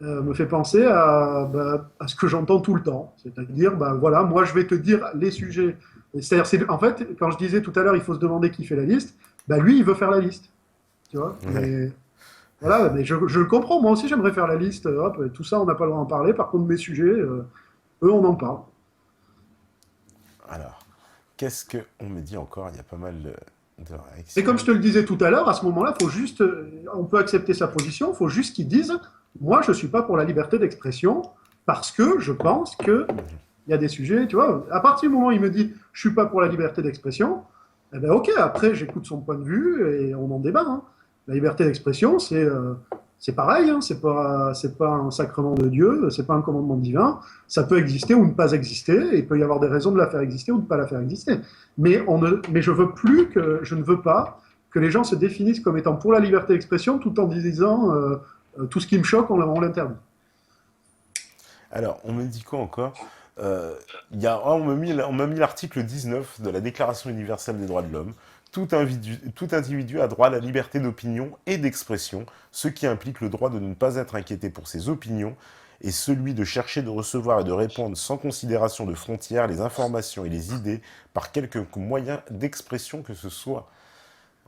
me fait penser à ce que j'entends tout le temps. C'est-à-dire, voilà, moi je vais te dire les sujets. C'est-à-dire, en fait, quand je disais tout à l'heure, il faut se demander qui fait la liste, lui, il veut faire la liste. Tu vois, Ouais. mais voilà, mais je le comprends. Moi aussi, j'aimerais faire la liste. Hop, tout ça, on n'a pas le droit d'en parler. Par contre, mes sujets, eux, on en parle. Alors, qu'est-ce qu'on me dit encore? Il y a pas mal de Et comme réactions. je te le disais tout à l'heure, à ce moment-là, faut juste, on peut accepter sa position. Il faut juste qu'ils disent, moi, je suis pas pour la liberté d'expression parce que je pense que il y a des sujets, tu vois. À partir du moment où il me dit, je suis pas pour la liberté d'expression, eh ben ok. Après, j'écoute son point de vue et on en débat. Hein. La liberté d'expression, c'est pareil. Hein. C'est pas un sacrement de Dieu. C'est pas un commandement divin. Ça peut exister ou ne pas exister. Et il peut y avoir des raisons de la faire exister ou de ne pas la faire exister. Mais je ne veux pas que les gens se définissent comme étant pour la liberté d'expression tout en disant tout ce qui me choque, on l'interdit. Alors, on me dit quoi encore? On m'a mis l'article 19 de la Déclaration universelle des droits de l'homme. Tout individu a droit à la liberté d'opinion et d'expression, ce qui implique le droit de ne pas être inquiété pour ses opinions et celui de chercher, de recevoir et de répondre sans considération de frontières les informations et les idées par quelque moyen d'expression que ce soit.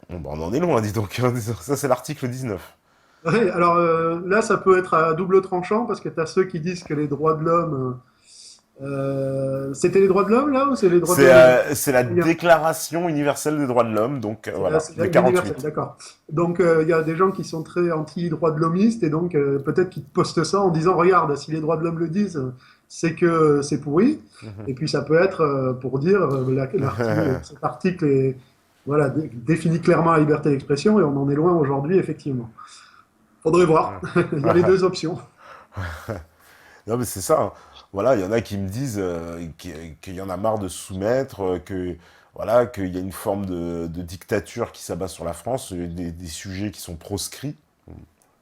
Bon, on en est loin, dis donc. Hein. Ça, c'est l'article 19. Ouais, alors là, ça peut être à double tranchant parce que tu as ceux qui disent que les droits de l'homme. C'était les droits de l'homme là ou c'est les droits de l'homme et C'est la citoyens. Déclaration universelle des droits de l'homme, donc voilà, C'est de l'universel, 48. d'accord. Donc il y a des gens qui sont très anti-droits de l'hommiste et donc peut-être qu'ils te postent ça en disant regarde, si les droits de l'homme le disent, c'est que c'est pourri. Et puis ça peut être pour dire cet article voilà, définit clairement la liberté d'expression et on en est loin aujourd'hui, effectivement. Faudrait voir. Il y a les deux options. Non, mais c'est ça. Hein. Voilà, il y en a qui me disent qu'il y en a marre de se soumettre, que voilà, qu'il y a une forme de dictature qui s'abat sur la France, des sujets qui sont proscrits.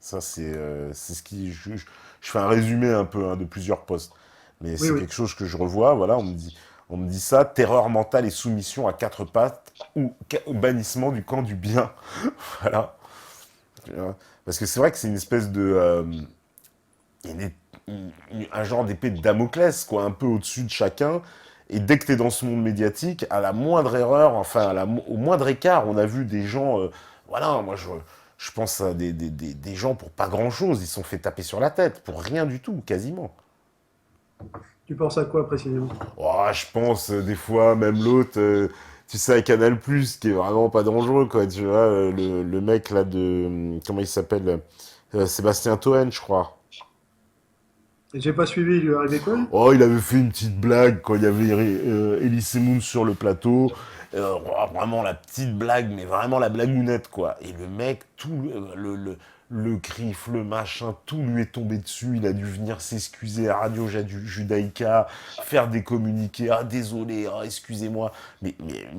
Ça, c'est ce qui. Je fais un résumé un peu hein, de plusieurs postes, mais Oui, c'est oui. quelque chose que je revois. Voilà, on me dit ça, terreur mentale et soumission à quatre pattes ou bannissement du camp du bien. Voilà. Tu vois. Parce que c'est vrai que c'est une espèce de il y a un genre d'épée de Damoclès, quoi, un peu au-dessus de chacun. Et dès que tu es dans ce monde médiatique, à la moindre erreur, enfin, au moindre écart, on a vu des gens. Voilà, je pense à des gens pour pas grand-chose. Ils se sont fait taper sur la tête, pour rien du tout, quasiment. Tu penses à quoi précisément? Oh, je pense, des fois, même l'autre. Tu sais, à Canal+, qui est vraiment pas dangereux, quoi. Tu vois, le mec, là, comment il s'appelle Sébastien Toen, je crois. J'ai pas suivi, il lui est arrivé quoi? Oh, il avait fait une petite blague quand il y avait Elise Moon sur le plateau. Oh, vraiment la petite blague, mais vraiment la blagounette, quoi. Et le mec, tout le griffe, le machin, tout lui est tombé dessus. Il a dû venir s'excuser à Radio Judaïka, faire des communiqués. Ah, désolé, ah, excusez-moi. Mais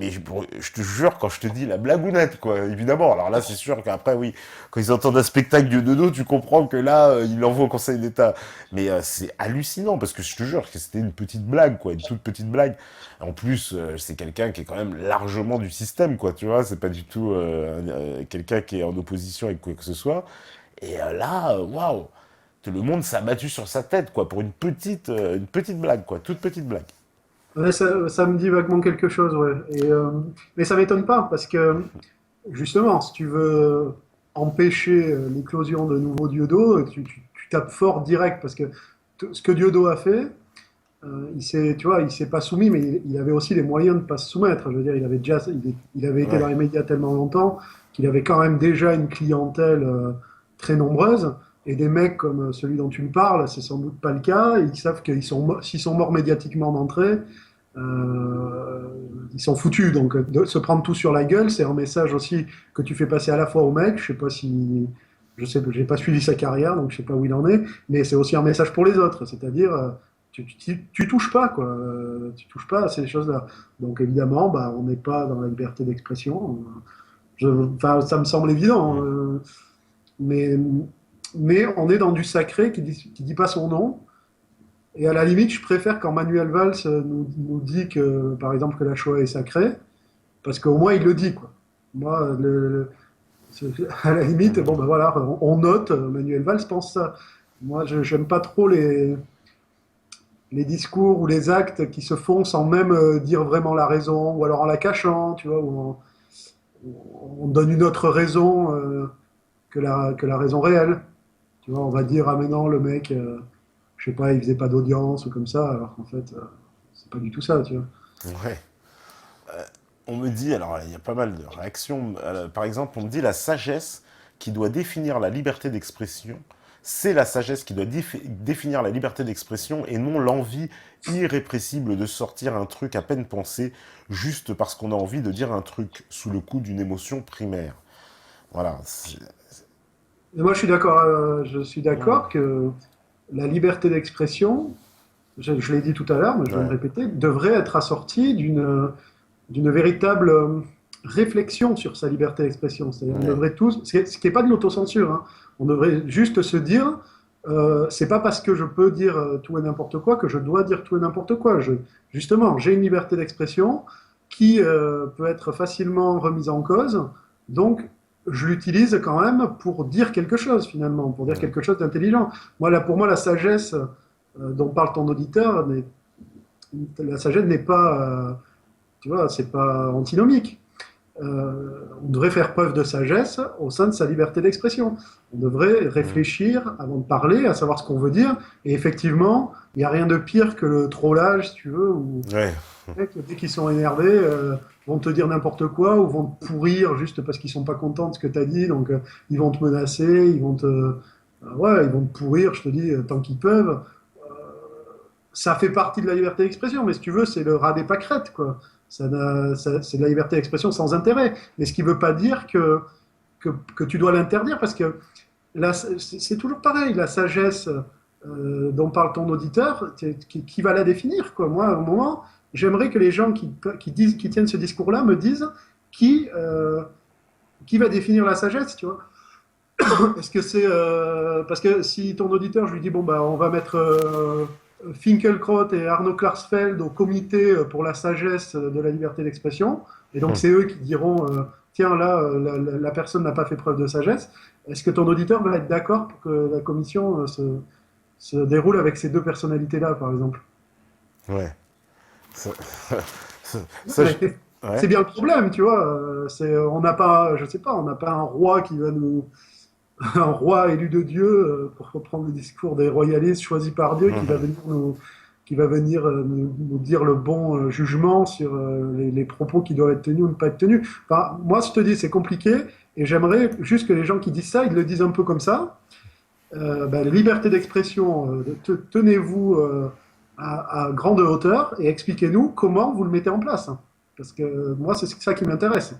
je te jure, quand je te dis la blagounette, quoi, évidemment. Alors là, c'est sûr qu'après, oui, quand ils entendent un spectacle de dos, tu comprends que là, il envoie au Conseil d'État. Mais c'est hallucinant parce que je te jure que c'était une petite blague, quoi, une toute petite blague. En plus, c'est quelqu'un qui est quand même largement du système, quoi, tu vois. C'est pas du tout quelqu'un qui est en opposition avec quoi que ce soit. Et là, waouh, le monde s'est abattu sur sa tête, quoi, pour une petite blague, quoi, toute petite blague. Ouais, ça me dit vaguement quelque chose, ouais. Mais ça m'étonne pas, parce que justement, si tu veux empêcher l'éclosion de nouveaux Dieudo, tu tapes fort direct, parce que ce que Dieudo a fait, tu vois, il s'est pas soumis, mais il avait aussi les moyens de pas se soumettre. Je veux dire, il avait été dans Ouais. les médias tellement longtemps qu'il avait quand même déjà une clientèle très nombreuse. Et des mecs comme celui dont tu me parles, c'est sans doute pas le cas. Ils savent s'ils sont morts médiatiquement d'entrée, euh, ils sont foutus. Donc, de se prendre tout sur la gueule, c'est un message aussi que tu fais passer à la fois au mec. Je sais, j'ai pas suivi sa carrière, donc je sais pas où il en est, mais c'est aussi un message pour les autres. C'est-à-dire, tu touches pas, quoi. Tu touches pas à ces choses-là. Donc, évidemment, on n'est pas dans la liberté d'expression. Enfin, ça me semble évident. Mm. Mais, mais on est dans du sacré qui dit pas son nom. Et à la limite, je préfère quand Manuel Valls nous dit que, par exemple, que la Shoah est sacrée, parce qu'au moins il le dit, quoi. Moi, à la limite, bon, voilà, on note, Manuel Valls pense ça. Moi, je n'aime pas trop les discours ou les actes qui se font sans même dire vraiment la raison, ou alors en la cachant, tu vois, on donne une autre raison que la raison réelle. Tu vois, on va dire, ah mais non, le mec, je sais pas, il faisait pas d'audience ou comme ça, alors qu'en fait, c'est pas du tout ça, tu vois. Ouais. On me dit, alors il y a pas mal de réactions, par exemple, on me dit la sagesse qui doit définir la liberté d'expression, c'est la sagesse qui doit définir la liberté d'expression et non l'envie irrépressible de sortir un truc à peine pensé juste parce qu'on a envie de dire un truc sous le coup d'une émotion primaire. Voilà. Et moi, je suis d'accord que la liberté d'expression, je l'ai dit tout à l'heure, mais je vais me Ouais, répéter, devrait être assortie d'une véritable réflexion sur sa liberté d'expression. C'est-à-dire, on ouais, devrait tous, ce qui n'est pas de l'autocensure, hein, on devrait juste se dire, c'est pas parce que je peux dire tout et n'importe quoi que je dois dire tout et n'importe quoi. Justement, j'ai une liberté d'expression qui peut être facilement remise en cause, donc je l'utilise quand même pour dire quelque chose finalement, pour dire ouais, quelque chose d'intelligent. Moi, là, pour moi, la sagesse dont parle ton auditeur, la sagesse n'est pas, tu vois, c'est pas antinomique. On devrait faire preuve de sagesse au sein de sa liberté d'expression. On devrait mm, réfléchir avant de parler, à savoir ce qu'on veut dire. Et effectivement, il n'y a rien de pire que le trollage, si tu veux, où ouais, les mecs, dès qu'ils sont énervés, vont te dire n'importe quoi ou vont te pourrir juste parce qu'ils sont pas contents de ce que tu as dit. Donc, ils vont te menacer, ouais, ils vont te pourrir, je te dis, tant qu'ils peuvent. Ça fait partie de la liberté d'expression, mais si tu veux, c'est le rat des pâquerettes, quoi. C'est de la liberté d'expression sans intérêt. Mais ce qui ne veut pas dire que tu dois l'interdire, parce que là, c'est toujours pareil, la sagesse dont parle ton auditeur, qui va la définir, quoi. Moi, à un moment, j'aimerais que les gens qui tiennent ce discours-là me disent qui, euh, qui va définir la sagesse, tu vois. Est-ce que c'est parce que si ton auditeur, je lui dis bon bah on va mettre Finkielkraut et Arnaud Klarsfeld au comité pour la sagesse de la liberté d'expression, et donc mm. c'est eux qui diront tiens là la personne n'a pas fait preuve de sagesse. Est-ce que ton auditeur va être d'accord pour que la commission se déroule avec ces deux personnalités-là, par exemple? Ouais. Ça, ça, Mais c'est ouais. bien le problème, tu vois. On n'a pas, je sais pas, on n'a pas un roi qui va un roi élu de Dieu, pour reprendre le discours des royalistes choisis par Dieu, qui va venir nous dire le bon jugement sur les propos qui doivent être tenus ou ne pas être tenus. Enfin, moi, je te dis, c'est compliqué, et j'aimerais juste que les gens qui disent ça, ils le disent un peu comme ça. La liberté d'expression, tenez-vous à grande hauteur et expliquez-nous comment vous le mettez en place, hein. Parce que moi, c'est ça qui m'intéresse.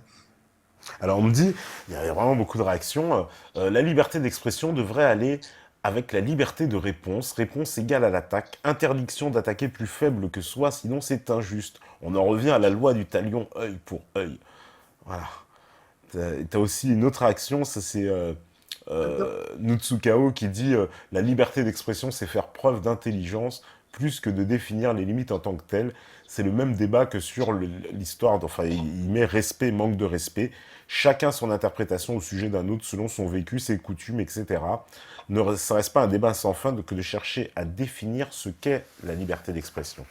Alors on me dit, il y a vraiment beaucoup de réactions, la liberté d'expression devrait aller avec la liberté de réponse, réponse égale à l'attaque, interdiction d'attaquer plus faible que soi, sinon c'est injuste. On en revient à la loi du talion, œil pour œil. Voilà. T'as aussi une autre réaction, ça c'est Nutsukao qui dit la liberté d'expression c'est faire preuve d'intelligence plus que de définir les limites en tant que telles. C'est le même débat que sur l'histoire, enfin il met respect, manque de respect. Chacun son interprétation au sujet d'un autre selon son vécu, ses coutumes, etc. Ça reste pas un débat sans fin que de chercher à définir ce qu'est la liberté d'expression.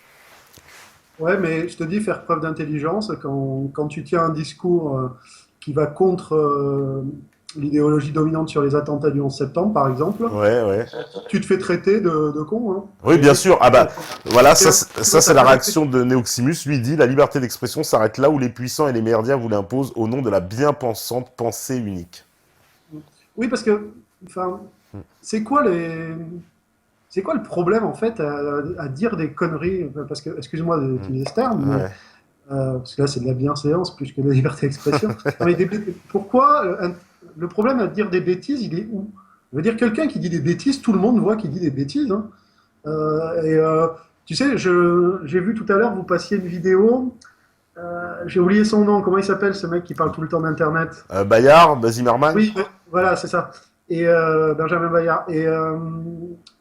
Ouais, mais je te dis, faire preuve d'intelligence, quand tu tiens un discours qui va contre l'idéologie dominante sur les attentats du 11 septembre, par exemple, Ouais, ouais. tu te fais traiter de con, hein. Oui, bien sûr. Ah bah, voilà, ça, ça c'est T'as la pas d'accepter. réaction de Neoximus. Lui dit la liberté d'expression s'arrête là où les puissants et les merdiens vous l'imposent au nom de la bien-pensante pensée unique. Oui, parce que, enfin, c'est quoi c'est quoi le problème en fait à dire des conneries? Parce que, excuse-moi Mm. d'utiliser ce terme, mais Ouais. parce que là c'est de la bienséance plus que de la liberté d'expression. Non, mais pourquoi le problème à dire des bêtises, il est où? Je veux dire, quelqu'un qui dit des bêtises, tout le monde voit qu'il dit des bêtises, hein. Et tu sais, j'ai vu tout à l'heure, vous passiez une vidéo, j'ai oublié son nom, comment il s'appelle ce mec qui parle tout le temps d'Internet? Bayard, Zimmerman. Oui, voilà, c'est ça. Et Benjamin Bayard. Et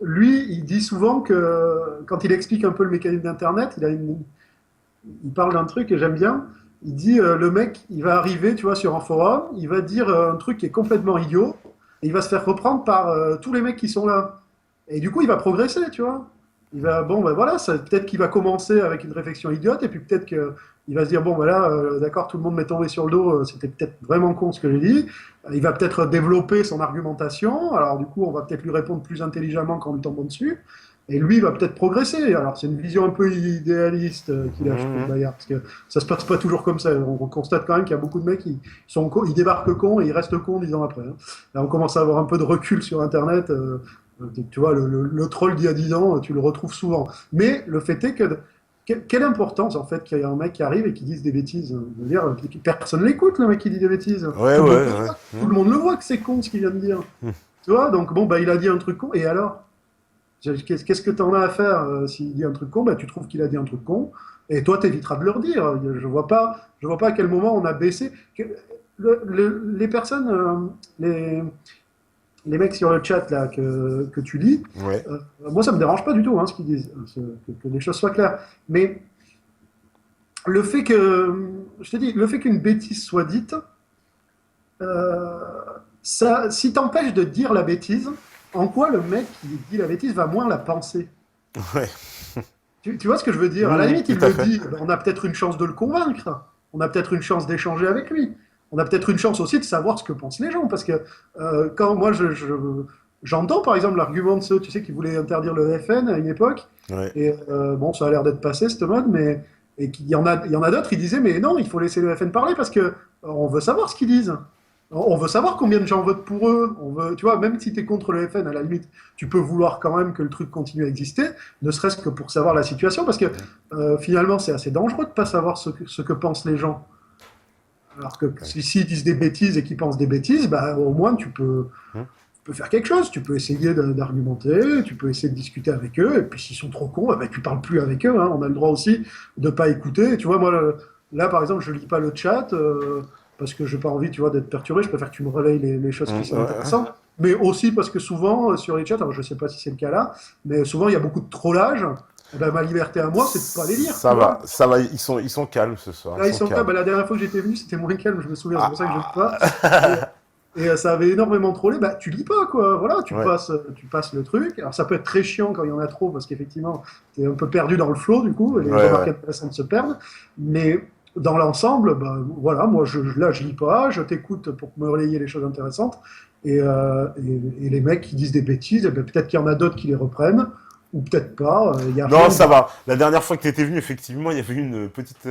lui, il dit souvent que quand il explique un peu le mécanisme d'Internet, il parle d'un truc que j'aime bien. Il dit le mec, il va arriver, tu vois, sur un forum, il va dire un truc qui est complètement idiot, et il va se faire reprendre par tous les mecs qui sont là. Et du coup, il va progresser, tu vois. Il va, bon, ben voilà, peut-être qu'il va commencer avec une réflexion idiote, et puis peut-être qu'il va se dire, bon, voilà, d'accord, tout le monde m'est tombé sur le dos, c'était peut-être vraiment con ce que j'ai dit. Il va peut-être développer son argumentation, alors du coup, on va peut-être lui répondre plus intelligemment qu'en lui tombant dessus, et lui, il va peut-être progresser. Alors, c'est une vision un peu idéaliste qu'il a, je trouve, Mhm. Bayard, parce que ça se passe pas toujours comme ça. On constate quand même qu'il y a beaucoup de mecs qui ils débarquent cons et ils restent cons 10 ans après. Hein. Là, on commence à avoir un peu de recul sur Internet. Tu vois, le troll d'il y a 10 ans, tu le retrouves souvent. Mais le fait est que, quelle importance, en fait, qu'il y ait un mec qui arrive et qui dise des bêtises. Je veux dire, personne l'écoute, le mec qui dit des bêtises. Ouais, Tout le monde ouais, le ouais. voit, tout le monde le voit que c'est con ce qu'il vient de dire. Mhm. Tu vois, donc bon, bah, il a dit un truc con, et alors? Qu'est-ce que tu en as à faire s'il dit un truc con? Bah, tu trouves qu'il a dit un truc con, et toi, t'éviteras de le redire. Je vois pas à quel moment on a baissé. Les personnes, les mecs sur le chat là que tu lis, Ouais. moi ça me dérange pas du tout hein, ce qu'ils disent, que les choses soient claires. Mais le fait que, je te dis, le fait qu'une bêtise soit dite, euh, ça, si t'empêche de dire la bêtise, en quoi le mec qui dit la bêtise va moins la penser? Ouais. Tu vois ce que je veux dire? À la Mhm, limite, tout il à le fait. dit, ben, on a peut-être une chance de le convaincre, on a peut-être une chance d'échanger avec lui, on a peut-être une chance aussi de savoir ce que pensent les gens, parce que quand moi j'entends par exemple l'argument de ceux, tu sais, qui voulaient interdire le FN à une époque, Ouais. et bon, ça a l'air d'être passé cette mode, mais et il y en a d'autres, ils disaient, mais non, il faut laisser le FN parler parce que on veut savoir ce qu'ils disent. On veut savoir combien de gens votent pour eux. On veut, tu vois, même si tu es contre le FN, à la limite, tu peux vouloir quand même que le truc continue à exister, ne serait-ce que pour savoir la situation, parce que finalement, c'est assez dangereux de ne pas savoir ce que pensent les gens. Alors que Ouais. s'ils disent des bêtises et qu'ils pensent des bêtises, bah, au moins Mhm. tu peux faire quelque chose. Tu peux essayer d'argumenter, tu peux essayer de discuter avec eux, et puis s'ils sont trop cons, bah, tu parles plus avec eux. Hein. On a le droit aussi de ne pas écouter. Et tu vois, moi, là, par exemple, je lis pas le chat parce que j'ai pas envie, tu vois, d'être perturbé. Je préfère que tu me relayes les choses qui Mhm, sont ouais. intéressantes. Mais aussi parce que souvent, sur les chats, alors je sais pas si c'est le cas là, mais souvent, il y a beaucoup de trollage. Eh ben, ma liberté à moi, c'est de pas les lire, tu Ça va, vois. ça va. Ils sont calmes ce soir. Ils Là, ils sont sont là. calmes. Ben, la dernière fois que j'étais venu, c'était moins calme, je me souviens, c'est pour ça que je ne pas. Et, Ah. ça avait énormément trollé. Bah, tu lis pas, quoi. Voilà, Ouais. tu passes le truc. Alors, ça peut être très chiant quand il y en a trop, parce qu'effectivement, tu es un peu perdu dans le flow, du coup, et Ouais, les remarques ouais. intéressantes se perdent. Mais dans l'ensemble, bah, voilà, moi, là, je lis pas, je t'écoute pour me relayer les choses intéressantes. Et les mecs qui disent des bêtises, eh ben, peut-être qu'il y en a d'autres qui les reprennent, ou peut-être pas. Il n'y a Non, rien ça de. va. La dernière fois que tu étais venu, effectivement, il y avait une petite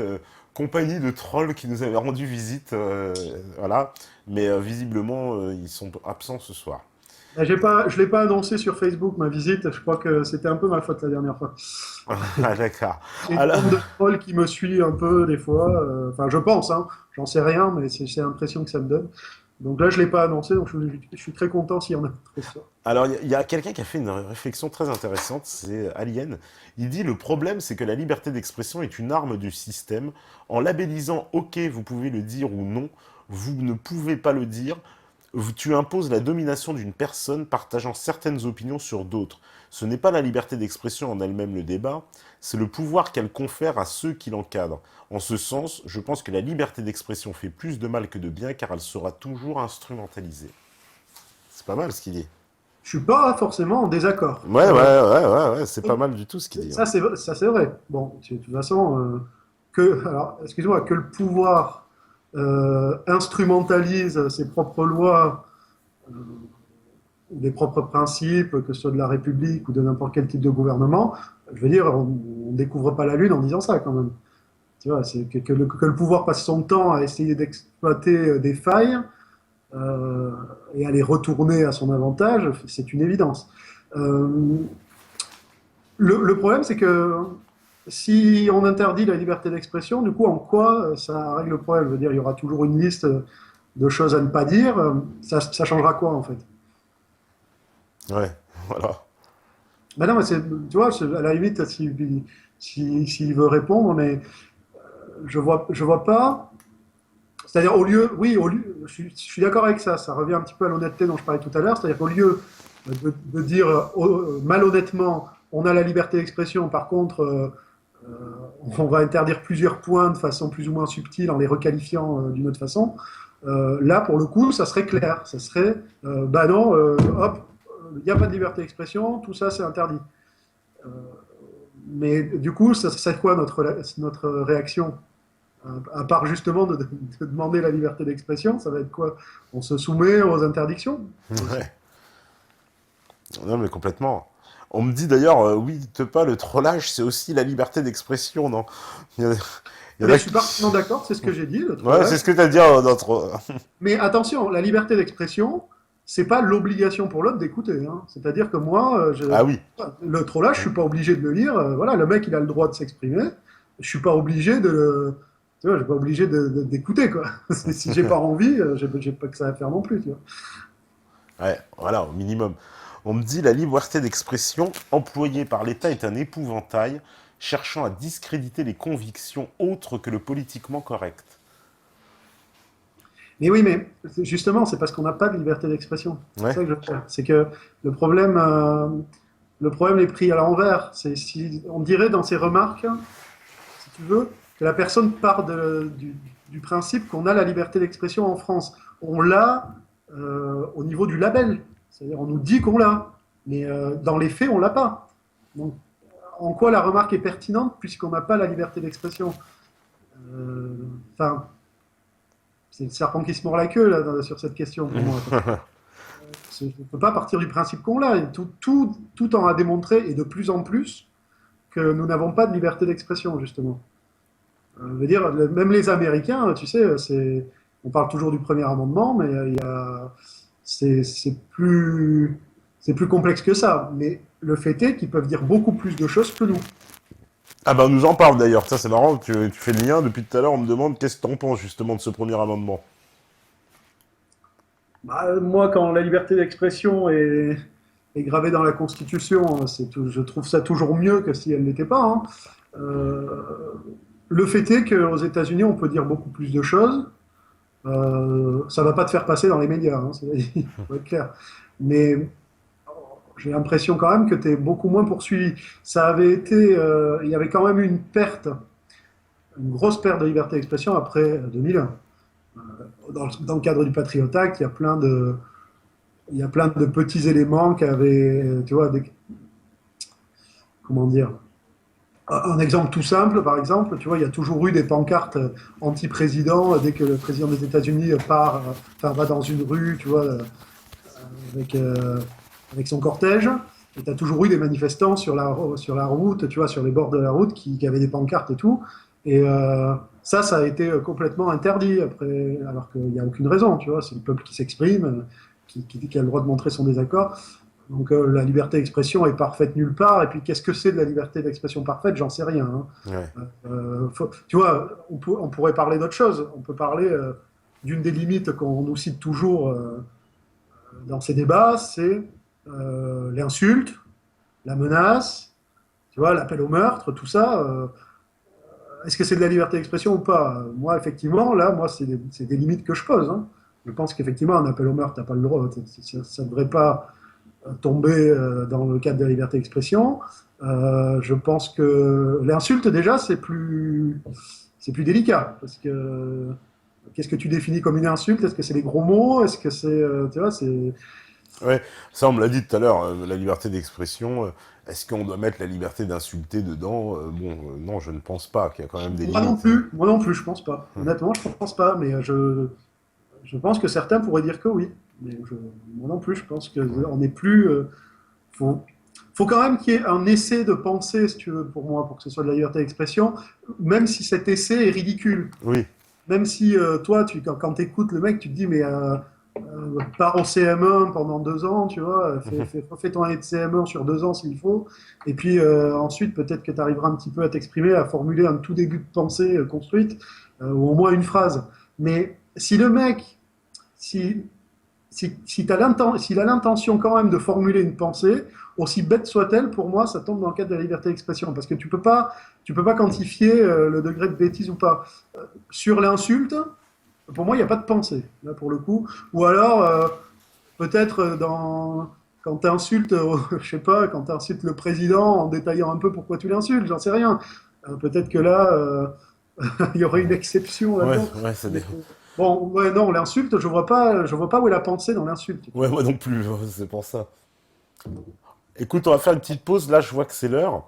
compagnie de trolls qui nous avait rendu visite. Voilà. Mais visiblement, ils sont absents ce soir. Je l'ai pas annoncé sur Facebook, ma visite. Je crois que c'était un peu ma faute la dernière fois. Ah, d'accord. J'ai une Alors, bande de trolls qui me suit un peu des fois. Enfin, je pense, hein. J'en sais rien, mais c'est l'impression que ça me donne. Donc là, je l'ai pas annoncé, donc je suis très content s'il y en a trop ce soir. alors, il y a quelqu'un qui a fait une réflexion très intéressante, c'est Alien. Il dit le problème, c'est que la liberté d'expression est une arme du système. En labellisant OK, vous pouvez le dire ou non, vous ne pouvez pas le dire. Tu imposes la domination d'une personne partageant certaines opinions sur d'autres. Ce n'est pas la liberté d'expression en elle-même le débat, c'est le pouvoir qu'elle confère à ceux qui l'encadrent. En ce sens, je pense que la liberté d'expression fait plus de mal que de bien car elle sera toujours instrumentalisée. C'est pas mal ce qu'il dit. Je suis pas forcément en désaccord. Ouais, c'est pas mal du tout ce qu'il dit. Hein. Ça, c'est vrai. Bon, de toute façon, alors, excuse-moi, que le pouvoir instrumentalise ses propres lois, des propres principes, que ce soit de la République ou de n'importe quel type de gouvernement, je veux dire, on ne découvre pas la Lune en disant ça quand même. Tu vois, c'est que le pouvoir passe son temps à essayer d'exploiter des failles et à les retourner à son avantage, c'est une évidence. Euh, le problème, c'est que si on interdit la liberté d'expression, du coup, en quoi ça règle le problème? Je veux dire, il y aura toujours une liste de choses à ne pas dire. Ça changera quoi, en fait? Ouais, voilà. Ben non, mais tu vois, à la limite, s'il veut répondre, mais je vois pas. C'est-à-dire, au lieu, oui, je suis d'accord avec ça, ça revient un petit peu à l'honnêteté dont je parlais tout à l'heure, c'est-à-dire qu'au lieu de dire malhonnêtement, on a la liberté d'expression, par contre, on va interdire plusieurs points de façon plus ou moins subtile en les requalifiant d'une autre façon, là, pour le coup, ça serait clair, ça serait, bah non, hop, il n'y a pas de liberté d'expression, tout ça c'est interdit. Euh, mais du coup, ça c'est quoi notre réaction? À part justement de demander la liberté d'expression, ça va être quoi? On se soumet aux interdictions aussi. Ouais. Non, mais complètement. On me dit d'ailleurs, oui, pas le trollage, c'est aussi la liberté d'expression, non? Il y, a- il y Eh en bien, a je suis qui... parfaitement d'accord, c'est ce que j'ai dit, le Ouais, c'est trollage. ce que t'as dit dans notre... Mais attention, la liberté d'expression, c'est pas l'obligation pour l'autre d'écouter, hein. C'est-à-dire que moi, Ah oui. le trollage, je suis pas obligé de le lire. Voilà, le mec, il a le droit de s'exprimer. Je suis pas obligé tu vois, je suis pas obligé d'écouter, quoi. Si j'ai pas envie, j'ai pas que ça à faire non plus, tu vois. Ouais, voilà, au minimum. On me dit la liberté d'expression employée par l'État est un épouvantail cherchant à discréditer les convictions autres que le politiquement correct. Mais oui, mais justement, c'est parce qu'on n'a pas de liberté d'expression. C'est Ouais. ça que je veux dire. C'est que le problème, euh, le problème est pris à l'envers. C'est si on dirait dans ses remarques, si tu veux, que la personne part du principe qu'on a la liberté d'expression en France. On l'a au niveau du label. C'est-à-dire, on nous dit qu'on l'a, mais dans les faits, on l'a pas. Donc, en quoi la remarque est pertinente puisqu'on n'a pas la liberté d'expression? Enfin, c'est le serpent qui se mord la queue là, sur cette question pour moi. On ne peut pas partir du principe qu'on l'a. Tout en a démontré, et de plus en plus, que nous n'avons pas de liberté d'expression, justement. Je veux dire, même les Américains, tu sais, on parle toujours du premier amendement, mais c'est c'est plus complexe que ça. Mais le fait est qu'ils peuvent dire beaucoup plus de choses que nous. Ah bah on nous en parle d'ailleurs, ça c'est marrant, tu fais le lien, depuis tout à l'heure on me demande qu'est-ce que t'en penses justement de ce premier amendement. Bah, moi, quand la liberté d'expression est gravée dans la Constitution, je trouve ça toujours mieux que si elle n'était pas, hein. Euh, le fait est qu'aux États-Unis, on peut dire beaucoup plus de choses. Ça ne va pas te faire passer dans les médias, hein, il faut être clair. Mais j'ai l'impression quand même que tu es beaucoup moins poursuivi. Il y avait quand même eu une grosse perte de liberté d'expression après 2001. Dans le cadre du Patriot Act, il y a plein de petits éléments qui avaient, tu vois, comment dire, un exemple tout simple, par exemple, tu vois, il y a toujours eu des pancartes anti-président dès que le président des États-Unis enfin, va dans une rue, tu vois, avec, euh, avec son cortège. Et tu as toujours eu des manifestants sur la route, tu vois, sur les bords de la route qui avaient des pancartes et tout. Et ça a été complètement interdit après, alors qu'il n'y a aucune raison, tu vois. C'est le peuple qui s'exprime, qui a le droit de montrer son désaccord. Donc la liberté d'expression est parfaite nulle part. Et puis qu'est-ce que c'est de la liberté d'expression parfaite? J'en sais rien, hein. Ouais. Tu vois, on pourrait parler d'autre chose. On peut parler d'une des limites qu'on nous cite toujours dans ces débats, c'est l'insulte, la menace, tu vois, l'appel au meurtre, tout ça. Est-ce que c'est de la liberté d'expression ou pas? Moi, effectivement, là, moi, c'est des limites que je pose, hein. Je pense qu'effectivement, un appel au meurtre, tu n'as pas le droit. Ça ne devrait pas tomber dans le cadre de la liberté d'expression. Je pense que l'insulte, déjà, c'est plus délicat. Parce que qu'est-ce que tu définis comme une insulte? Est-ce que c'est les gros mots? Est-ce que c'est. Tu vois, c'est. Ouais, ça on me l'a dit tout à l'heure, la liberté d'expression, est-ce qu'on doit mettre la liberté d'insulter dedans? Bon, non, je ne pense pas, qu'il y a quand même des limites. Moi non plus, je pense pas. Honnêtement, je pense pas, mais je pense que certains pourraient dire que oui. Mais moi non plus, je pense qu'on n'est plus. Faut, faut quand même qu'il y ait un essai de pensée, si tu veux, pour moi, pour que ce soit de la liberté d'expression, même si cet essai est ridicule. Oui. Même si toi, quand tu écoutes le mec, tu te dis, mais pars au CM1 pendant 2 ans, tu vois, fais ton année de CM1 sur 2 ans s'il faut, et puis ensuite, peut-être que tu arriveras un petit peu à t'exprimer, à formuler un tout début de pensée construite, ou au moins une phrase. Mais si le mec, si, s'il a l'intention quand même de formuler une pensée, aussi bête soit-elle, pour moi, ça tombe dans le cadre de la liberté d'expression, parce que tu peux pas quantifier le degré de bêtise ou pas. Sur l'insulte, pour moi, il n'y a pas de pensée, là, pour le coup. Ou alors, peut-être quand tu insultes, je sais pas, quand tu insultes le président en détaillant un peu pourquoi tu l'insultes, j'en sais rien. Peut-être que là, il y aurait une exception Ouais, là-dedans. ouais, ça dé... Bon, ouais, non, l'insulte, je vois pas où est la pensée dans l'insulte. Ouais, moi non plus, c'est pour ça. Écoute, on va faire une petite pause. Là, je vois que c'est l'heure.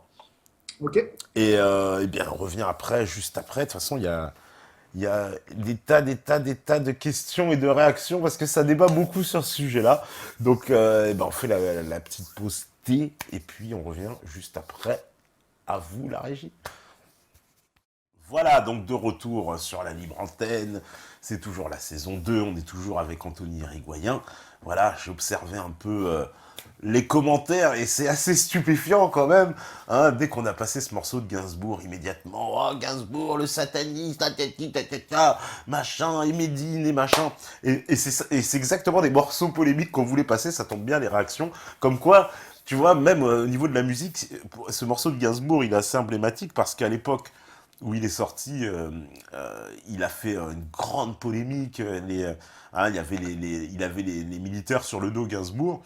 Ok. Et bien, on revient après, juste après. De toute façon, il y a des tas de questions et de réactions parce que ça débat beaucoup sur ce sujet-là. Donc, eh ben, on fait la petite pause thé et puis on revient juste après. À vous, la régie. Voilà, donc de retour sur la libre antenne. C'est toujours la saison 2. On est toujours avec Anthony Rigoyen. Voilà, j'ai observé un peu les commentaires et c'est assez stupéfiant quand même. Hein, dès qu'on a passé ce morceau de Gainsbourg, immédiatement, oh Gainsbourg, le sataniste, machin, et Médine et machin. Et c'est exactement des morceaux polémiques qu'on voulait passer, ça tombe bien les réactions. Comme quoi, tu vois, même au niveau de la musique, ce morceau de Gainsbourg, il est assez emblématique parce qu'à l'époque où il est sorti, il a fait une grande polémique. Hein, il avait les militaires sur le dos, Gainsbourg.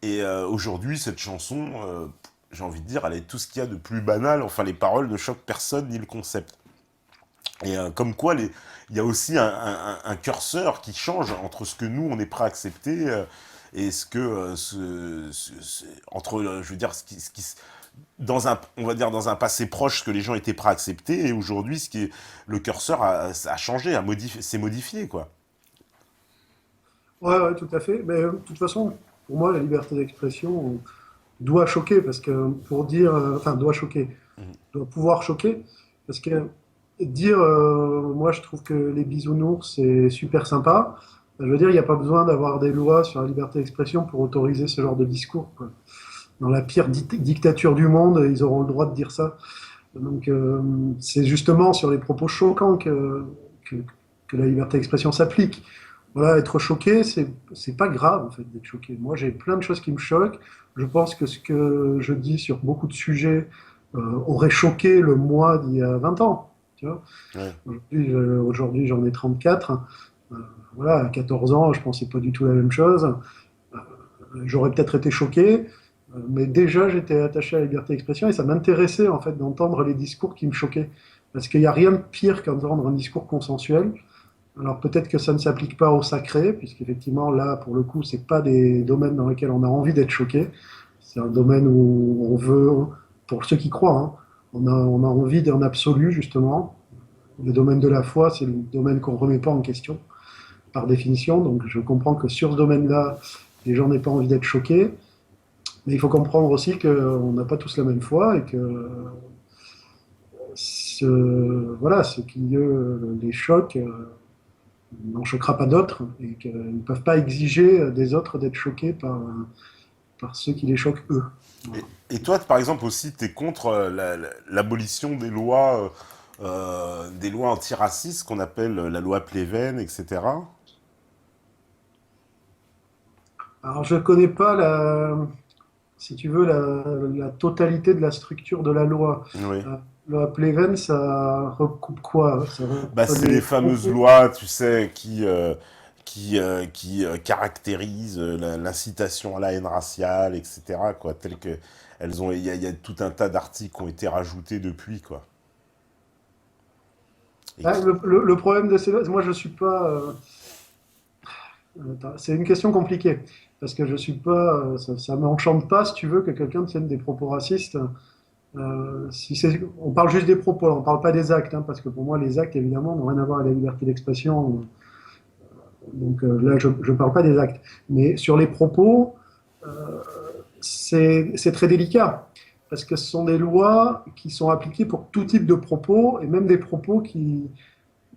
Et aujourd'hui, cette chanson, j'ai envie de dire, elle est tout ce qu'il y a de plus banal. Enfin, les paroles ne choquent personne ni le concept. Et comme quoi, il y a aussi un curseur qui change entre ce que nous, on est prêt à accepter et ce que... entre, je veux dire, on va dire dans un passé proche, ce que les gens étaient prêts à accepter, et aujourd'hui, le curseur a changé, s'est modifié, quoi. Ouais, ouais, tout à fait. Mais de toute façon, pour moi, la liberté d'expression doit choquer parce que pour dire, enfin, doit choquer, Mhm. doit pouvoir choquer parce que dire, moi, je trouve que les bisounours c'est super sympa. Je veux dire, il n'y a pas besoin d'avoir des lois sur la liberté d'expression pour autoriser ce genre de discours, quoi. Dans la pire dictature du monde, ils auront le droit de dire ça. Donc, c'est justement sur les propos choquants que, que la liberté d'expression s'applique. Voilà, être choqué, c'est pas grave en fait d'être choqué. Moi, j'ai plein de choses qui me choquent. Je pense que ce que je dis sur beaucoup de sujets aurait choqué le moi d'il y a 20 ans. Tu vois, Ouais. aujourd'hui, j'en ai 34. Euh, voilà, à 14 ans, je pensais pas du tout la même chose. J'aurais peut-être été choqué, mais déjà j'étais attaché à la liberté d'expression et ça m'intéressait en fait d'entendre les discours qui me choquaient. Parce qu'il n'y a rien de pire qu'entendre un discours consensuel. Alors peut-être que ça ne s'applique pas au sacré, puisqu'effectivement là, pour le coup, c'est pas des domaines dans lesquels on a envie d'être choqué. C'est un domaine où on veut, pour ceux qui croient, hein, on a envie d'un absolu justement. Le domaine de la foi, c'est le domaine qu'on ne remet pas en question par définition. Donc je comprends que sur ce domaine-là, les gens n'aient pas envie d'être choqués. Mais il faut comprendre aussi qu'on n'a pas tous la même foi et que voilà, ce qui les choque n'en choquera pas d'autres et qu'ils ne peuvent pas exiger des autres d'être choqués par ceux qui les choquent eux. Voilà. Et toi, par exemple, aussi, tu es contre l'abolition des lois antiracistes qu'on appelle la loi Pleven, etc. Alors je ne connais pas si tu veux, la totalité de la structure de la loi. Oui. La loi Pleven, ça recoupe quoi? Ça Bah, recoupe c'est les des fameuses propos. lois, tu sais, qui caractérisent l'incitation à la haine raciale, etc., quoi, telles que il y a tout un tas d'articles qui ont été rajoutés depuis, quoi. Et Ah, qui, le problème de ces lois, moi je suis pas. C'est une question compliquée parce que je suis pas. Ça m'enchante pas, si tu veux, que quelqu'un tienne des propos racistes. Si on parle juste des propos, on ne parle pas des actes, hein, parce que pour moi, les actes, évidemment, n'ont rien à voir avec la liberté d'expression. Donc là, je ne parle pas des actes. Mais sur les propos, euh, c'est très délicat, parce que ce sont des lois qui sont appliquées pour tout type de propos, et même des propos qui,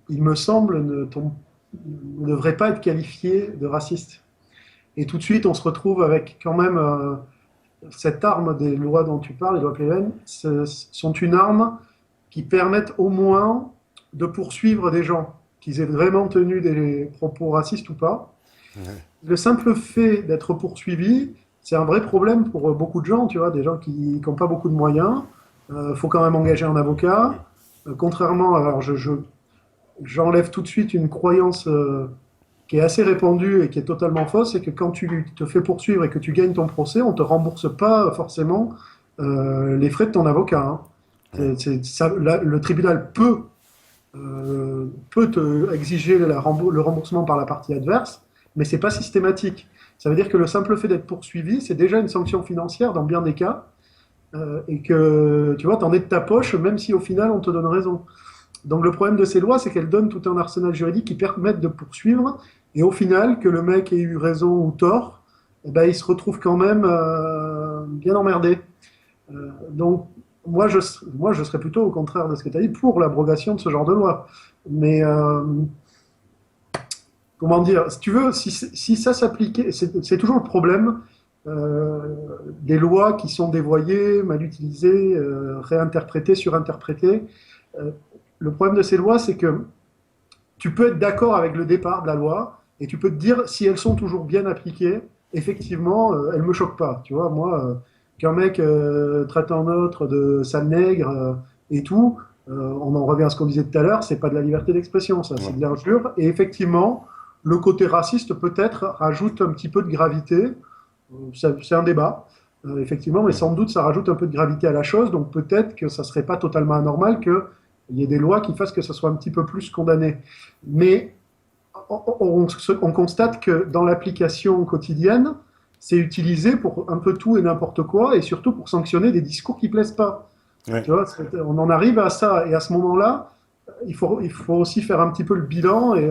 il me semble, ne devraient pas être qualifiés de racistes. Et tout de suite, on se retrouve avec quand même cette arme des lois dont tu parles, les lois Pleven, sont une arme qui permettent au moins de poursuivre des gens, qu'ils aient vraiment tenu des propos racistes ou pas. ouais, Le simple fait d'être poursuivi, c'est un vrai problème pour beaucoup de gens, tu vois, des gens qui n'ont pas beaucoup de moyens. Il faut quand même engager un avocat. Contrairement, alors j'enlève tout de suite une croyance qui est assez répandue et qui est totalement fausse, c'est que quand tu te fais poursuivre et que tu gagnes ton procès, on ne te rembourse pas forcément les frais de ton avocat, hein. ouais, Le tribunal peut te exiger le remboursement par la partie adverse, mais c'est pas systématique. Ça veut dire que le simple fait d'être poursuivi, c'est déjà une sanction financière dans bien des cas, et que, tu vois, t'en es de ta poche, même si au final, on te donne raison. Donc le problème de ces lois, c'est qu'elles donnent tout un arsenal juridique qui permettent de poursuivre, et au final, que le mec ait eu raison ou tort, eh ben, il se retrouve quand même bien emmerdé. Donc moi, je serais plutôt au contraire de ce que tu as dit, pour l'abrogation de ce genre de loi. Mais comment dire, si tu veux, si ça s'appliquait, c'est toujours le problème euh, des lois qui sont dévoyées, mal utilisées, réinterprétées, surinterprétées. Euh, le problème de ces lois, c'est que tu peux être d'accord avec le départ de la loi et tu peux te dire si elles sont toujours bien appliquées, effectivement, elles me choquent pas. Tu vois, moi, qu'un mec traite un autre de sale nègre et tout, on en revient à ce qu'on disait tout à l'heure, c'est pas de la liberté d'expression, ça, c'est Ouais. de l'injure. Et effectivement, le côté raciste peut-être rajoute un petit peu de gravité. C'est un débat, effectivement, mais sans doute ça rajoute un peu de gravité à la chose. Donc peut-être que ça serait pas totalement anormal qu'il y ait des lois qui fassent que ça soit un petit peu plus condamné. Mais on constate que dans l'application quotidienne, c'est utilisé pour un peu tout et n'importe quoi, et surtout pour sanctionner des discours qui plaisent pas. Ouais. Tu vois, on en arrive à ça, et à ce moment-là, il faut aussi faire un petit peu le bilan, et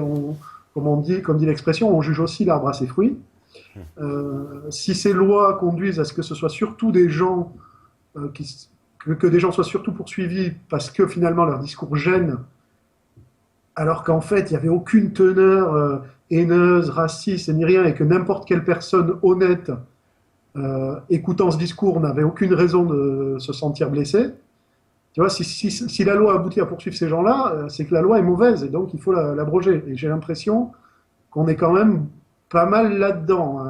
comme dit l'expression, on juge aussi l'arbre à ses fruits. Si ces lois conduisent à ce que ce soit surtout des gens que des gens soient surtout poursuivis parce que finalement leur discours gêne, alors qu'en fait il n'y avait aucune teneur haineuse, raciste ni rien, et que n'importe quelle personne honnête écoutant ce discours n'avait aucune raison de se sentir blessé. Tu vois, si la loi aboutit à poursuivre ces gens-là, c'est que la loi est mauvaise et donc il faut l'abroger. Et j'ai l'impression qu'on est quand même pas mal là-dedans.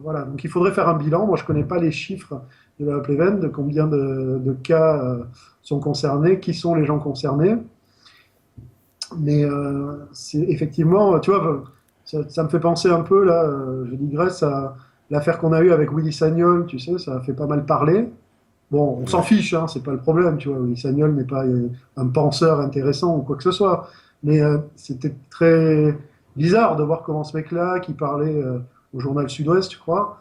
Voilà, donc il faudrait faire un bilan. Moi, je ne connais pas les chiffres de la Pleven, de combien de cas sont concernés, qui sont les gens concernés. Mais c'est effectivement, tu vois, ça me fait penser un peu, là, je digresse, à l'affaire qu'on a eue avec Willy Sagnol, tu sais, ça a fait pas mal parler. Bon, on s'en Ouais. fiche, hein, c'est pas le problème, tu vois. Willy Sagnol n'est pas un penseur intéressant ou quoi que ce soit. Mais c'était très bizarre de voir comment ce mec-là, qui parlait au journal Sud-Ouest, je crois,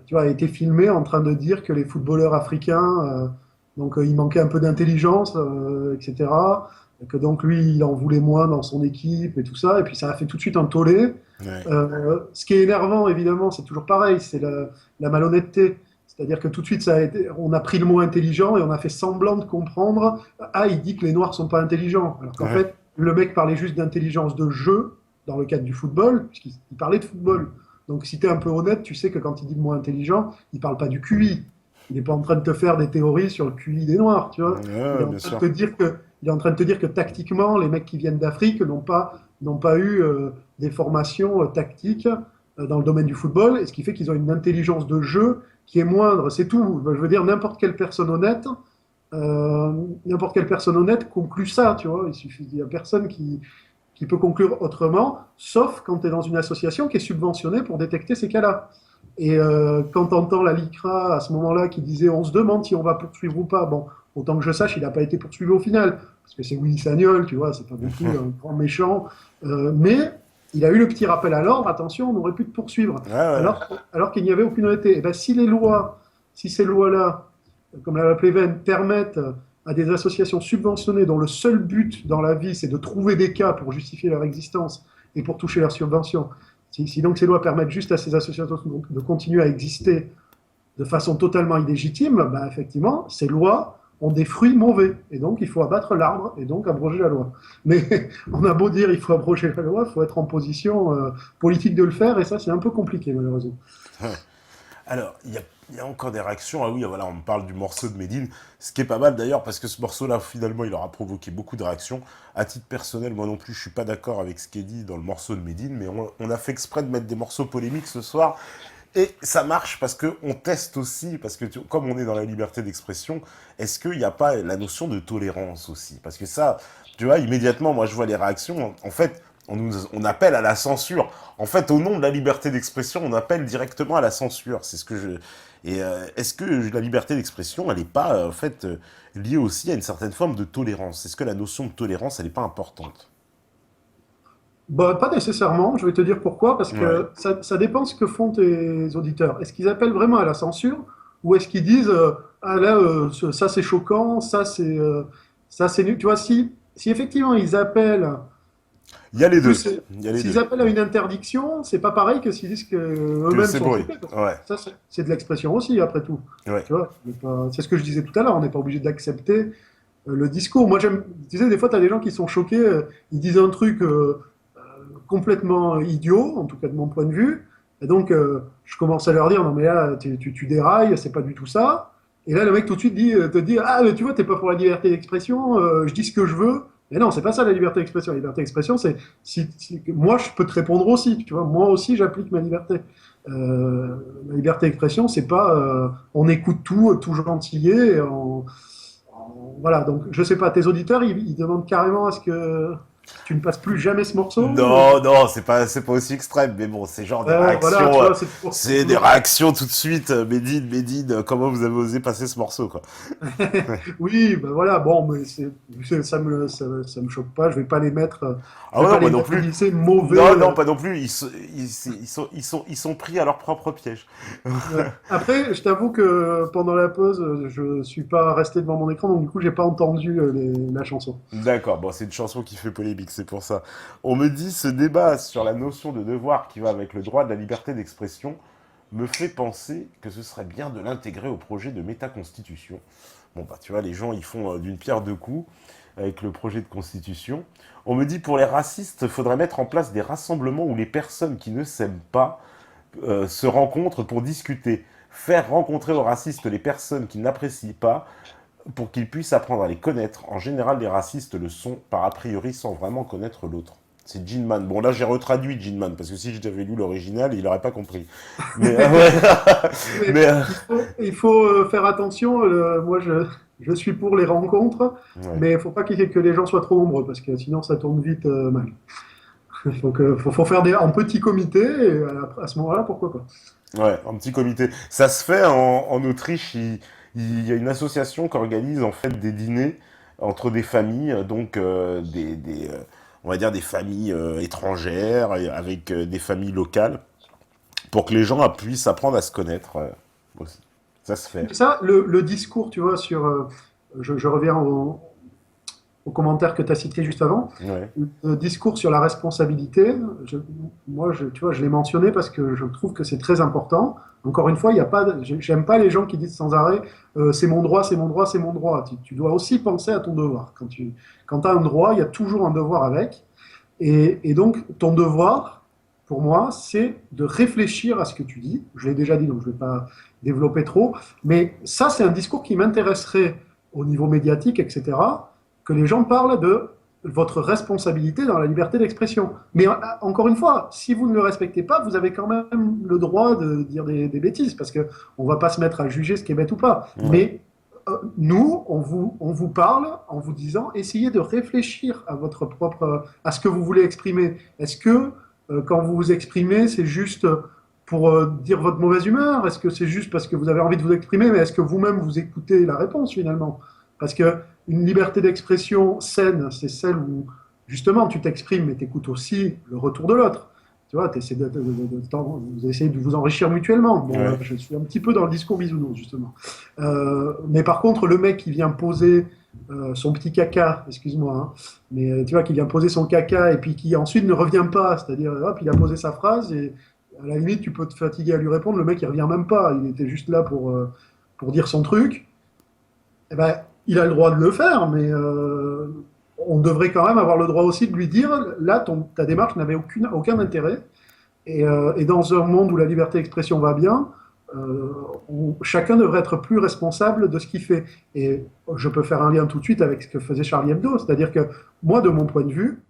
tu vois, a été filmé en train de dire que les footballeurs africains, il manquait un peu d'intelligence, etc. Et que donc lui, il en voulait moins dans son équipe et tout ça. Et puis ça a fait tout de suite un tollé. Ouais. Ce qui est énervant, évidemment, c'est toujours pareil, c'est la malhonnêteté. C'est-à-dire que tout de suite, on a pris le mot intelligent et on a fait semblant de comprendre. Ah, il dit que les Noirs sont pas intelligents. Alors qu'en Ouais. fait, le mec parlait juste d'intelligence de jeu dans le cadre du football, puisqu'il parlait de football. Donc si tu es un peu honnête, tu sais que quand il dit le mot intelligent, il parle pas du QI. Il n'est pas en train de te faire des théories sur le QI des Noirs, tu vois. Il est Ouais, en bien train de sûr. te dire que, il est en train de te dire que tactiquement, les mecs qui viennent d'Afrique n'ont pas eu des formations tactiques dans le domaine du football, et ce qui fait qu'ils ont une intelligence de jeu qui est moindre. C'est tout. Je veux dire, n'importe quelle personne honnête conclut ça, tu vois. Il y a personne qui peut conclure autrement, sauf quand tu es dans une association qui est subventionnée pour détecter ces cas-là. Et quand tu entends la LICRA à ce moment-là qui disait on se demande si on va poursuivre ou pas, bon, autant que je sache, il n'a pas été poursuivi au final, parce que c'est Willy Sagnol, tu vois, c'est pas non plus un grand méchant, mais il a eu le petit rappel à l'ordre, attention, on aurait pu te poursuivre, Ouais, ouais. alors qu'il n'y avait aucune honnêteté. Et ben, si ces lois-là, comme la Pleven, permettent à des associations subventionnées dont le seul but dans la vie, c'est de trouver des cas pour justifier leur existence et pour toucher leurs subventions, si donc ces lois permettent juste à ces associations de continuer à exister de façon totalement illégitime, bah, effectivement, ces lois ont des fruits mauvais. Et donc, il faut abattre l'arbre et donc abroger la loi. Mais on a beau dire il faut abroger la loi, il faut être en position politique de le faire, et ça, c'est un peu compliqué, malheureusement. Ouais. Alors, il y a encore des réactions. Ah oui, voilà, on me parle du morceau de Medine. Ce qui est pas mal d'ailleurs, parce que ce morceau-là, finalement, il aura provoqué beaucoup de réactions. À titre personnel, moi non plus, je suis pas d'accord avec ce qui est dit dans le morceau de Medine, mais on a fait exprès de mettre des morceaux polémiques ce soir. Et ça marche parce qu'on teste aussi, parce que comme on est dans la liberté d'expression, est-ce qu'il n'y a pas la notion de tolérance aussi? Parce que ça, tu vois, immédiatement, moi je vois les réactions. En fait, on appelle à la censure. En fait, au nom de la liberté d'expression, on appelle directement à la censure. C'est ce que je. Et est-ce que la liberté d'expression, elle n'est pas en fait liée aussi à une certaine forme de tolérance? Est-ce que la notion de tolérance, elle n'est pas importante? Bah, pas nécessairement, je vais te dire pourquoi, parce Ouais. que ça dépend ce que font tes auditeurs. Est-ce qu'ils appellent vraiment à la censure ou est-ce qu'ils disent ah là, ça c'est choquant, ça c'est nul. Tu vois, si effectivement ils appellent Il y a les deux. plus, Il y a les s'ils deux. appellent à une interdiction, c'est pas pareil que s'ils disent que Que eux-mêmes c'est sont bruit. choqués, parce que Ouais. ça c'est de l'expression aussi, après tout. Ouais. Tu vois, c'est ce que je disais tout à l'heure, on n'est pas obligé d'accepter le discours. Moi, tu sais, des fois, tu as des gens qui sont choqués, ils disent un truc complètement idiot, en tout cas de mon point de vue. Et donc, je commence à leur dire, non mais là, tu dérailles, c'est pas du tout ça. Et là, le mec tout de suite te dit, ah, mais tu vois, t'es pas pour la liberté d'expression, je dis ce que je veux. Mais non, c'est pas ça la liberté d'expression. La liberté d'expression, c'est moi, je peux te répondre aussi. Tu vois, moi aussi, j'applique ma liberté. La liberté d'expression, c'est pas on écoute tout gentillet. Voilà, donc je sais pas, tes auditeurs, ils demandent carrément à ce que tu ne passes plus jamais ce morceau Non, non, c'est pas aussi extrême, mais bon, c'est genre des Voilà, réactions, tu vois, c'est pour. c'est des réactions tout de suite. Médine, comment vous avez osé passer ce morceau, quoi. Oui, ben voilà, bon, mais ça me choque pas, Ah je vais ouais, pas non, moi les non plus. labelliser mauvais. Non, non, pas non plus. Ils sont pris à leur propre piège. Ouais. Après, je t'avoue que pendant la pause, je suis pas resté devant mon écran, donc du coup, j'ai pas entendu la chanson. D'accord, bon, c'est une chanson qui fait polémique, c'est pour ça. On me dit, ce débat sur la notion de devoir qui va avec le droit de la liberté d'expression me fait penser que ce serait bien de l'intégrer au projet de métaconstitution. Bon, bah, tu vois, les gens, ils font d'une pierre deux coups avec le projet de constitution. On me dit, pour les racistes, il faudrait mettre en place des rassemblements où les personnes qui ne s'aiment pas se rencontrent pour discuter. Faire rencontrer aux racistes les personnes qu'ils n'apprécient pas pour qu'ils puissent apprendre à les connaître. En général, les racistes le sont par a priori sans vraiment connaître l'autre. C'est Ginman. Bon, là, j'ai retraduit Ginman, parce que si j'avais lu l'original, il n'aurait pas compris. Mais, ouais. Mais Mais, il faut faire attention. Moi, je suis pour les rencontres, ouais. mais il faut pas que les gens soient trop nombreux, parce que sinon, ça tourne vite mal. Donc, faut faire en petit comité, et à ce moment-là, pourquoi pas. Ouais, un petit comité. Ça se fait en Autriche. Il y a une association qui organise en fait des dîners entre des familles, donc on va dire des familles étrangères avec des familles locales, pour que les gens puissent apprendre à se connaître aussi. Ça se fait. Ça, le discours, tu vois, je reviens au commentaire que tu as cité juste avant, Ouais. le discours sur la responsabilité, tu vois, je l'ai mentionné parce que je trouve que c'est très important. Encore une fois, il y a pas, j'aime pas les gens qui disent sans arrêt, c'est mon droit, c'est mon droit, c'est mon droit. Tu dois aussi penser à ton devoir. Quand tu as un droit, il y a toujours un devoir avec. Et donc, ton devoir, pour moi, c'est de réfléchir à ce que tu dis. Je l'ai déjà dit, donc je ne vais pas développer trop. Mais ça, c'est un discours qui m'intéresserait au niveau médiatique, etc. Que les gens parlent de votre responsabilité dans la liberté d'expression. Mais encore une fois, si vous ne le respectez pas, vous avez quand même le droit de dire des bêtises, parce qu'on ne va pas se mettre à juger ce qui est bête ou pas. Ouais. Mais nous, on vous parle en vous disant, essayez de réfléchir à à ce que vous voulez exprimer. Est-ce que quand vous vous exprimez, c'est juste pour dire votre mauvaise humeur? Est-ce que c'est juste parce que vous avez envie de vous exprimer, mais est-ce que vous-même vous écoutez la réponse finalement? Parce que une liberté d'expression saine, c'est celle où justement tu t'exprimes, mais tu écoutes aussi le retour de l'autre. Tu vois, vous essayez de vous enrichir mutuellement. Bon, là, Ouais. je suis un petit peu dans le discours bisounours, justement. Mais par contre, le mec qui vient poser son petit caca, excuse-moi, hein, mais tu vois, qui vient poser son caca et puis qui ensuite ne revient pas, c'est-à-dire, hop, il a posé sa phrase et à la limite, tu peux te fatiguer à lui répondre, le mec, il revient même pas, il était juste là pour dire son truc. Eh ben, il a le droit de le faire, mais on devrait quand même avoir le droit aussi de lui dire, là, ta démarche n'avait aucun intérêt. Et dans un monde où la liberté d'expression va bien, chacun devrait être plus responsable de ce qu'il fait. Et je peux faire un lien tout de suite avec ce que faisait Charlie Hebdo, c'est-à-dire que moi, de mon point de vue,